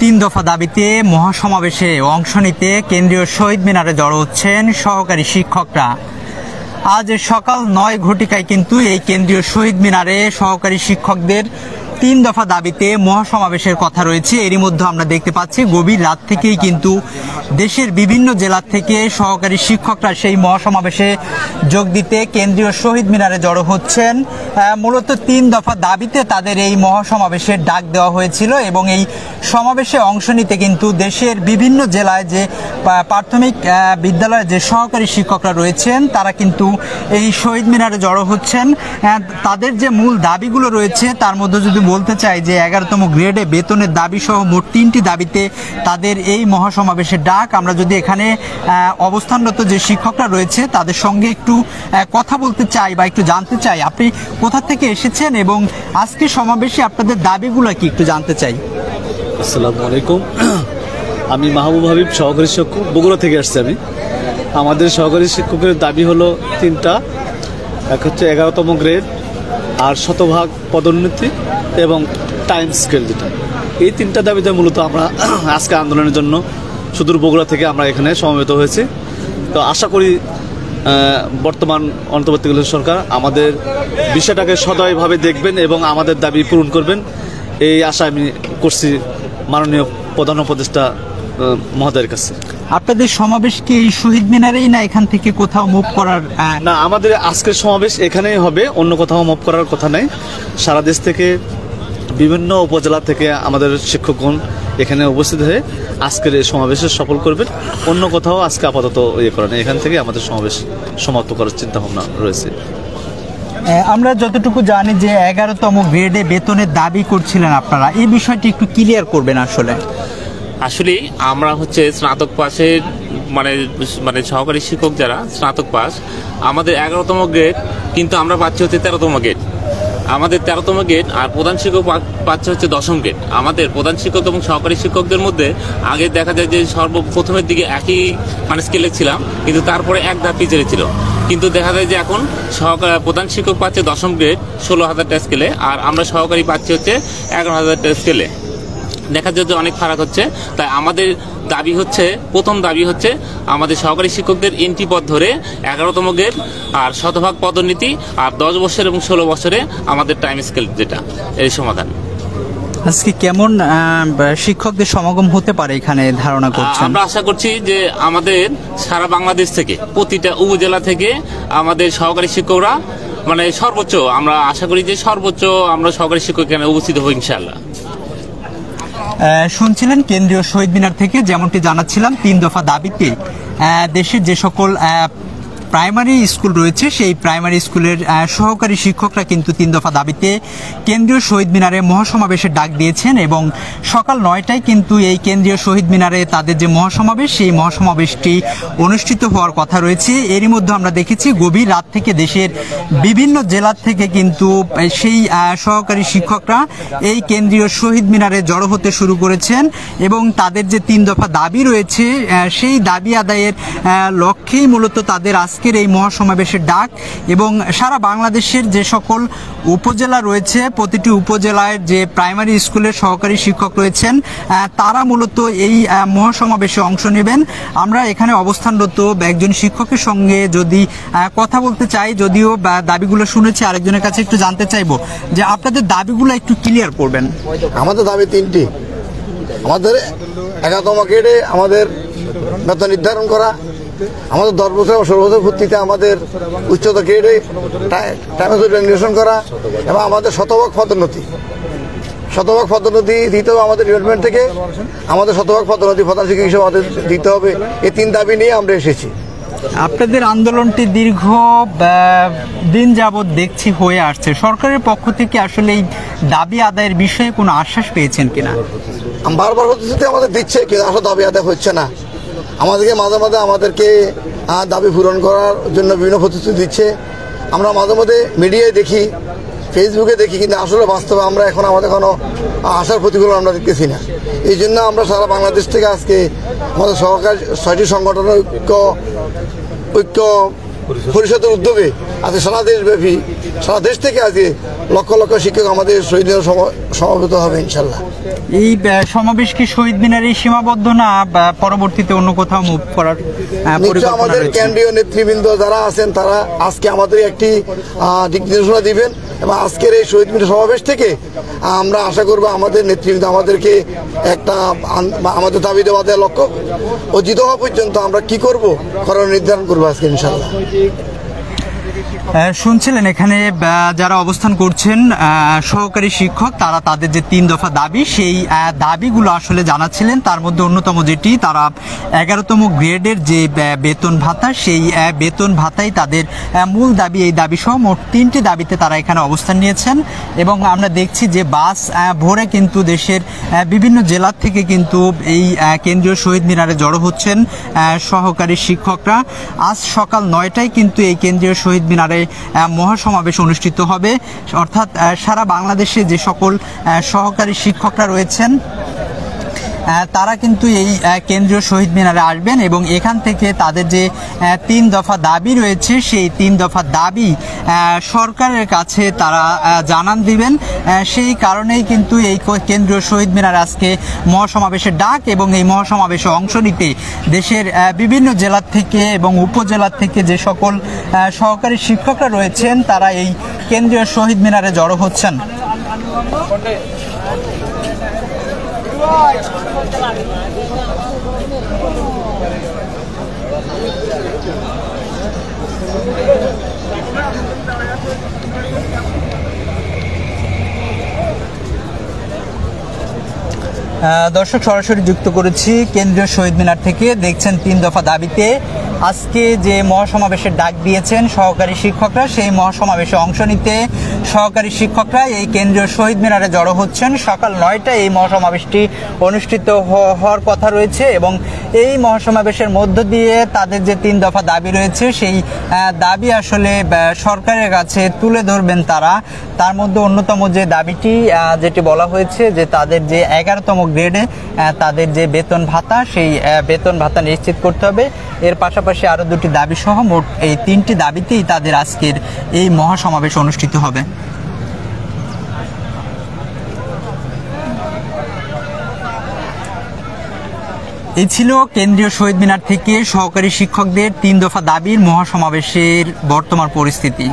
তিন দফা দাবিতে মহাসমাবেশে অংশ নিতে কেন্দ্রীয় শহীদ মিনারে জড়ো হচ্ছেন সহকারী শিক্ষকরা। আজ সকাল ৯ ঘটিকায় কিন্তু এই কেন্দ্রীয় শহীদ মিনারে সহকারী শিক্ষকদের তিন দফা দাবিতে মহাসমাবেশের কথা রয়েছে। এরই মধ্যে আমরা দেখতে পাচ্ছি গভীর রাত থেকেই কিন্তু দেশের বিভিন্ন জেলা থেকে সহকারী শিক্ষকরা সেই মহাসমাবেশে যোগ দিতে কেন্দ্রীয় শহীদ মিনারে জড়ো হচ্ছেন। মূলত তিন দফা দাবিতে তাদের এই মহাসমাবেশের ডাক দেওয়া হয়েছিল এবং এই সমাবেশে অংশ নিতে কিন্তু দেশের বিভিন্ন জেলায় যে প্রাথমিক বিদ্যালয়ে যে সহকারী শিক্ষকরা রয়েছেন তারা কিন্তু এই শহীদ মিনারে জড়ো হচ্ছেন। তাদের যে মূল দাবিগুলো রয়েছে তার মধ্যে যদি বলতে চাই যে 11তম গ্রেডে বেতনের দাবি সহ মোট 3টি দাবিতে তাদের এই মহাসমাবেশের ডাক। আমরা যদি এখানে অবস্থানরত যে শিক্ষকরা রয়েছে তাদের সঙ্গে একটু কথা বলতে চাই বা একটু জানতে চাই আপনি কোথা থেকে এসেছেন এবং আজকে সমাবেশে আপনাদের দাবিগুলো কি একটু জানতে চাই। আসসালামু আলাইকুম, আমি মাহবুব হাবিব, সহকারী শিক্ষক, বগুড়া থেকে আসছি। আমাদের সহকারী শিক্ষকের দাবি হলো তিনটা। এক হচ্ছে 11তম গ্রেড, আর শতভাগ পদোন্নতি এবং টাইম স্কেল যেটা। এই তিনটা দাবিতে মূলত আমরা আজকে আন্দোলনের জন্য সুদূর বগুড়া থেকে আমরা এখানে সমবেত হয়েছি। তো আশা করি বর্তমান অন্তর্বর্তীকালীন সরকার আমাদের বিষয়টাকে সদয়ভাবে দেখবেন এবং আমাদের দাবি পূরণ করবেন, এই আশা আমি করছি মাননীয় প্রধান উপদেষ্টা মহোদয়ের কাছে। আপনাদের সমাবেশ কি এই শহীদ মিনারেই না এখান থেকে কোথাও মুভ করার? না, আমাদের আজকের সমাবেশ এখানেই হবে, অন্য কোথাও মুভ করার কথা নেই। সারা দেশ থেকে বিভিন্ন উপজেলা থেকে আমাদের শিক্ষকগণ এখানে উপস্থিত হয়ে আজকের এই সমাবেশে সফল করবেন। অন্য কোথাও আজকে আপাতত করা নেই, এখান থেকে আমাদের সমাবেশ সমাপ্ত করার চিন্তা ভাবনা রয়েছে। আমরা যতটুকু জানি যে 11তম গ্রেডে বেতনের দাবি করছিলেন আপনারা, এই বিষয়টি একটু ক্লিয়ার করবেন। আসলে আমরা স্নাতক পাশের মানে সহকারী শিক্ষক যারা স্নাতক পাস, আমাদের 11তম গ্রেড, কিন্তু আমরা পাচ্ছি 13তম গ্রেড। আমাদের 13তম গ্রেড, আর প্রধান শিক্ষক পাচ্ছে 10ম গ্রেড। আমাদের প্রধান শিক্ষক এবং সহকারী শিক্ষকদের মধ্যে আগে দেখা যায় যে সর্বপ্রথমের দিকে একই স্কেলে ছিলাম, কিন্তু তারপরে এক ধাপ পিছিয়ে ছিল। কিন্তু দেখা যায় যে এখন প্রধান শিক্ষক পাচ্ছে 10ম গ্রেড 16,000 স্কেলে, আর আমরা সহকারী পাচ্ছি 11,000 স্কেলে। দেখা যায় যে অনেক ফারাক হচ্ছে। তাই আমাদের দাবি প্রথম দাবি আমাদের সহকারী শিক্ষকদের এন্ট্রি পদ ধরে 11তম গ্রেড আর শতভাগ পদোন্নতি, আর 10 বছর এবং 16 বছরে আমাদের টাইম স্কেল যেটা, এই সমাধান। আজকে কেমন শিক্ষকদের সমাগম হতে পারে এখানে ধারণা করছেন? আমরা আশা করছি যে আমাদের সারা বাংলাদেশ থেকে প্রতিটা উপজেলা থেকে আমাদের সহকারী শিক্ষকরা সর্বোচ্চ, আমরা আশা করি যে সর্বোচ্চ আমরা সহকারী শিক্ষক এখানে উপস্থিত হব ইনশাআল্লাহ। শুনছিলেন কেন্দ্রীয় শহীদ মিনার থেকে যেমনটি জানাচ্ছিলাম, তিন দফা দাবিতে দেশের যে সকল প্রাইমারি স্কুল রয়েছে সেই প্রাইমারি স্কুলের সহকারী শিক্ষকরা কিন্তু তিন দফা দাবিতে কেন্দ্রীয় শহীদ মিনারে মহাসমাবেশের ডাক দিয়েছেন এবং সকাল 9টায় কিন্তু এই কেন্দ্রীয় শহীদ মিনারে তাদের যে মহাসমাবেশ সেই মহাসমাবেশটি অনুষ্ঠিত হওয়ার কথা রয়েছে। এরই মধ্যে আমরা দেখেছি গভীর রাত থেকে দেশের বিভিন্ন জেলা থেকে কিন্তু সেই সহকারী শিক্ষকরা এই কেন্দ্রীয় শহীদ মিনারে জড়ো হতে শুরু করেছেন এবং তাদের যে তিন দফা দাবি রয়েছে সেই দাবি আদায়ের লক্ষ্যেই মূলত তাদের আজকের এই মহাসমাবেশের ডাক। এবং সারা বাংলাদেশের যে সকল উপজেলা রয়েছে প্রতিটি উপজেলায় যে প্রাইমারি স্কুলের সহকারী শিক্ষক রয়েছেন তারা মূলত এই মহাসমাবেশে অংশ নেবেন। আমরা এখানে অবস্থানরত একজন শিক্ষকের সঙ্গে যদি কথা বলতে চাই, যদিও দাবিগুলো শুনেছি, আরেকজনের কাছে একটু জানতে চাইবো যে আপনাদের দাবিগুলো একটু ক্লিয়ার করবেন। আমাদের দাবি তিনটি। আমাদের 11তম গ্রেডে আমাদের বেতন নির্ধারণ করা, আমাদের 10 বছর 16 বছর ভিত্তিতে আমাদের উচ্চতর গ্রেডে নির্বাচন করা এবং আমাদের শতভাগ পদোন্নতি দিতে হবে আমাদের ডিপার্টমেন্ট থেকে। আমাদের শতভাগ পদোন্নতি প্রধান শিক্ষক হিসেবে আমাদের দিতে হবে। এই তিন দাবি নিয়ে আমরা এসেছি। আপনাদের আন্দোলনটি দীর্ঘ দিন যাবৎ দেখছি হয়ে আসছে, সরকারের পক্ষ থেকে আসলে এই দাবি আদায়ের বিষয়ে কোনো আশ্বাস পেয়েছেন কিনা? বারবার প্রতিশ্রুতি আমাদের দিচ্ছে, কিন্তু আসলে দাবি আদায় হচ্ছে না। আমাদেরকে মাঝে মাঝে আমাদেরকে দাবি পূরণ করার জন্য বিভিন্ন প্রতিশ্রুতি দিচ্ছে। আমরা মাঝে মাঝে মিডিয়ায় দেখি, ফেসবুকে দেখি, কিন্তু আসলে বাস্তবে আমরা এখন আমাদের কোনো আশার প্রতিফলন আমরা দেখতেছি না। এই জন্য আমরা সারা বাংলাদেশ থেকে আজকে আমাদের সরকার 6টি সংগঠনের ঐক্য পরিষদের উদ্যোগে আজকে সারা দেশব্যাপী সারা দেশ থেকে আজকে লক্ষ লক্ষ শিক্ষক আমাদের শহীদ মিনারে সমাবেত হবে ইনশাল্লাহ। এই সমাবেশ কি শহীদ মিনারে সীমাবদ্ধ না পরবর্তীতে অন্য কোথাও মুভ করার পরিকল্পনা আমাদের রয়েছে? কেন্দ্রীয় নেতৃবৃন্দ যারা আছেন তারা আজকে আমাদের একটি দিক নির্দেশনা দিবেন এবং আজকের এই শহীদ মিনার সমাবেশ থেকে আমরা আশা করব আমাদের নেতৃবৃন্দ আমাদেরকে একটা আমাদের দাবি দেওয়া দেওয়ার লক্ষ্য অর্জিত হওয়া পর্যন্ত আমরা কি করব করার নির্ধারণ করবো আজকে ইনশাল্লাহ। শুনছিলেন এখানে যারা অবস্থান করছেন সহকারী শিক্ষক, তারা তাদের যে 3 দফা দাবি, সেই দাবিগুলো আসলে জানাচ্ছিলেন। তার মধ্যে অন্যতম যেটি, তারা 11তম গ্রেডের যে বেতন ভাতা, সেই বেতন ভাতাই তাদের মূল দাবি। এই দাবি সহ মোট 3টি দাবিতে তারা এখানে অবস্থান নিয়েছেন এবং আমরা দেখছি যে বাস ভরে কিন্তু দেশের বিভিন্ন জেলা থেকে কিন্তু এই কেন্দ্রীয় শহীদ মিনারে জড়ো হচ্ছেন সহকারী শিক্ষকরা। আজ সকাল 9টায় কিন্তু এই কেন্দ্রীয় শহীদ মিনারে মহাসমাবেশ অনুষ্ঠিত হবে, অর্থাৎ সারা বাংলাদেশে যে সকল সহকারী শিক্ষকরা রয়েছেন তারা কিন্তু এই কেন্দ্রীয় শহীদ মিনারে আসবেন এবং এখান থেকে তাদের যে 3 দফা দাবি রয়েছে, সেই 3 দফা দাবি সরকারের কাছে তারা জানান দিবেন। সেই কারণেই কিন্তু এই কেন্দ্রীয় শহীদ মিনারে আজকে মহাসমাবেশের ডাক এবং এই মহাসমাবেশে অংশ নিতে দেশের বিভিন্ন জেলার থেকে এবং উপজেলার থেকে যে সকল সহকারী শিক্ষকরা রয়েছেন তারা এই কেন্দ্রীয় শহীদ মিনারে জড়ো হচ্ছেন। দর্শক, সরাসরি যুক্ত করেছি কেন্দ্রীয় শহীদ মিনার থেকে। দেখছেন 3 দফা দাবিতে আজকে যে মহাসমাবেশের ডাক দিয়েছেন সহকারী শিক্ষকরা, সেই মহাসমাবেশে অংশ নিতে সহকারী শিক্ষকরা এই কেন্দ্রীয় শহীদ মিনারে জড়ো হচ্ছেন। সকাল 9টায় এই মহাসমাবেশটি অনুষ্ঠিত হওয়ার কথা রয়েছে এবং এই মহাসমাবেশের মধ্য দিয়ে তাদের যে 3 দফা দাবি রয়েছে, সেই দাবি আসলে সরকারের কাছে তুলে ধরবেন তারা। তার মধ্যে অন্যতম যে দাবিটি যেটি বলা হয়েছে যে তাদের যে 11তম গ্রেডে তাদের যে বেতন ভাতা, সেই বেতন ভাতা নিশ্চিত করতে হবে। এর পাশাপাশি আরো 2টি দাবি সহ মোট এই 3টি দাবিতেই তাদের আজকের এই মহাসমাবেশ অনুষ্ঠিত হবে। এই ছিল কেন্দ্রীয় শহীদ মিনার থেকে সহকারী শিক্ষকদের 3 দফা দাবির মহাসমাবেশের বর্তমান পরিস্থিতি।